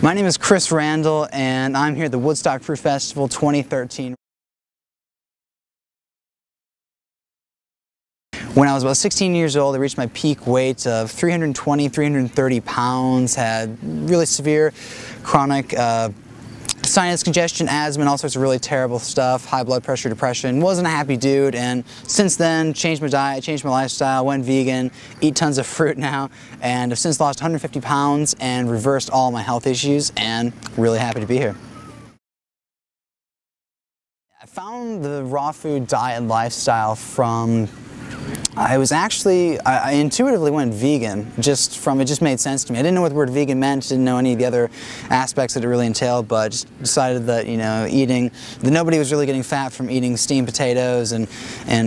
My name is Chris Randall, and I'm here at the Woodstock Fruit Festival 2013. When I was about 16 years old, I reached my peak weight of 320, 330 pounds, had really severe chronic sinus congestion, asthma, and all sorts of really terrible stuff, high blood pressure, depression. Wasn't a happy dude, and since then changed my diet, changed my lifestyle, went vegan, eat tons of fruit now, and have since lost 150 pounds and reversed all my health issues, and really happy to be here. I found the raw food diet and lifestyle from I intuitively went vegan, it just made sense to me. I didn't know what the word vegan meant, didn't know any of the other aspects that it really entailed, but just decided that, that nobody was really getting fat from eating steamed potatoes and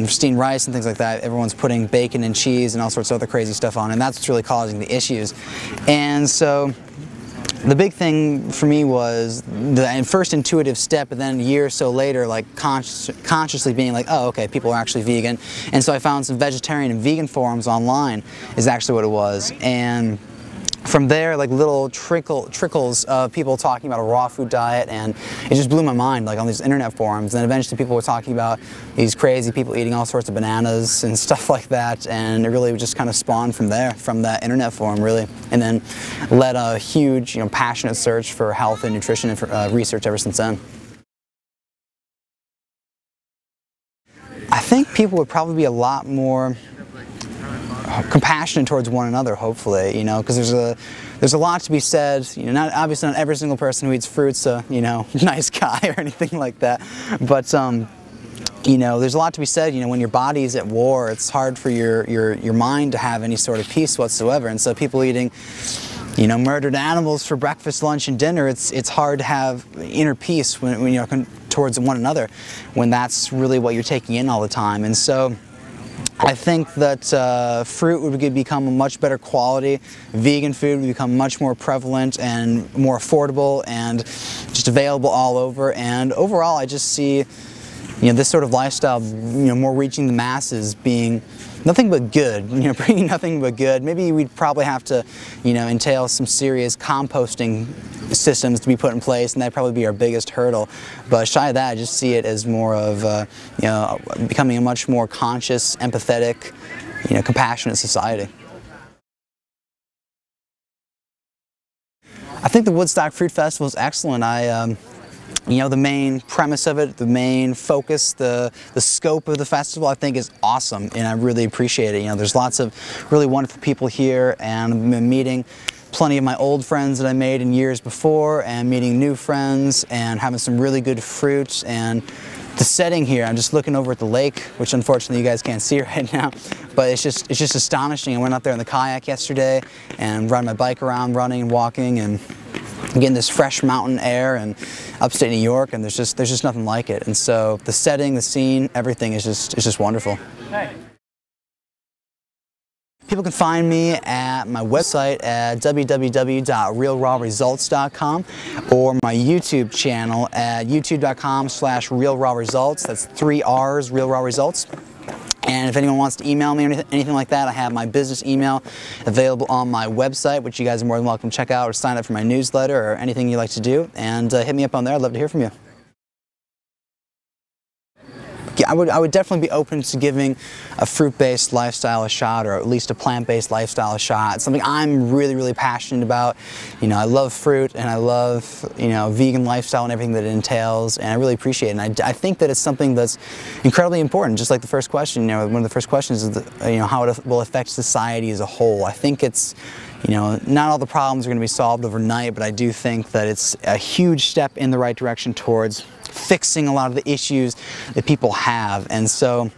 steamed rice and things like that. Everyone's putting bacon and cheese and all sorts of other crazy stuff on, and that's what's really causing the issues. And so the big thing for me was the first intuitive step, but then a year or so later, like consciously being like, oh, okay, people are actually vegan. And so I found some vegetarian and vegan forums online is actually what it was. And from there, like little trickles of people talking about a raw food diet, and it just blew my mind, like on these internet forums. And then eventually people were talking about these crazy people eating all sorts of bananas and stuff like that, and it really just kind of spawned from there, from that internet forum really, and then led a huge, passionate search for health and nutrition and for, research ever since then. I think people would probably be a lot more compassionate towards one another, hopefully, because there's a lot to be said. Obviously not every single person who eats fruit's a nice guy or anything like that, but there's a lot to be said. When your body is at war, it's hard for your mind to have any sort of peace whatsoever. And so people eating murdered animals for breakfast, lunch, and dinner, it's hard to have inner peace when you're towards one another, when that's really what you're taking in all the time. And so I think that fruit would become a much better quality, vegan food would become much more prevalent and more affordable and just available all over, and overall I just see this sort of lifestyle more reaching the masses, being nothing but good, bringing nothing but good. Maybe we'd probably have to entail some serious composting systems to be put in place, and that'd probably be our biggest hurdle. But shy of that, I just see it as more of becoming a much more conscious, empathetic, compassionate society. I think the Woodstock Fruit Festival is excellent. The main premise of it, the main focus, the scope of the festival, I think is awesome, and I really appreciate it. There's lots of really wonderful people here, and I've been meeting plenty of my old friends that I made in years before, and meeting new friends, and having some really good fruit. And the setting here, I'm just looking over at the lake, which unfortunately you guys can't see right now, but it's just astonishing. I went out there in the kayak yesterday and rode my bike around, running and walking, and getting this fresh mountain air and upstate New York, and there's just nothing like it. And so the setting, the scene, everything is just wonderful. Hey. People can find me at my website at www.realrawresults.com, or my YouTube channel at youtube.com/realrawresults. That's 3 R's, Real Raw Results. And if anyone wants to email me or anything like that, I have my business email available on my website, which you guys are more than welcome to check out, or sign up for my newsletter, or anything you like to do, and hit me up on there. I'd love to hear from you. I would definitely be open to giving a fruit-based lifestyle a shot, or at least a plant-based lifestyle a shot. It's something I'm really, really passionate about. I love fruit, and I love, vegan lifestyle and everything that it entails, and I really appreciate it. And I think that it's something that's incredibly important, just like the first question. One of the first questions is, how it will affect society as a whole. I think it's, not all the problems are going to be solved overnight, but I do think that it's a huge step in the right direction towards fixing a lot of the issues that people have. And so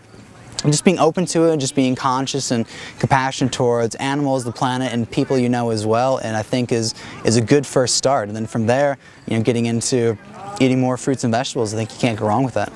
just being open to it, just being conscious and compassionate towards animals, the planet, and people as well, and I think is a good first start. And then from there, getting into eating more fruits and vegetables, I think you can't go wrong with that.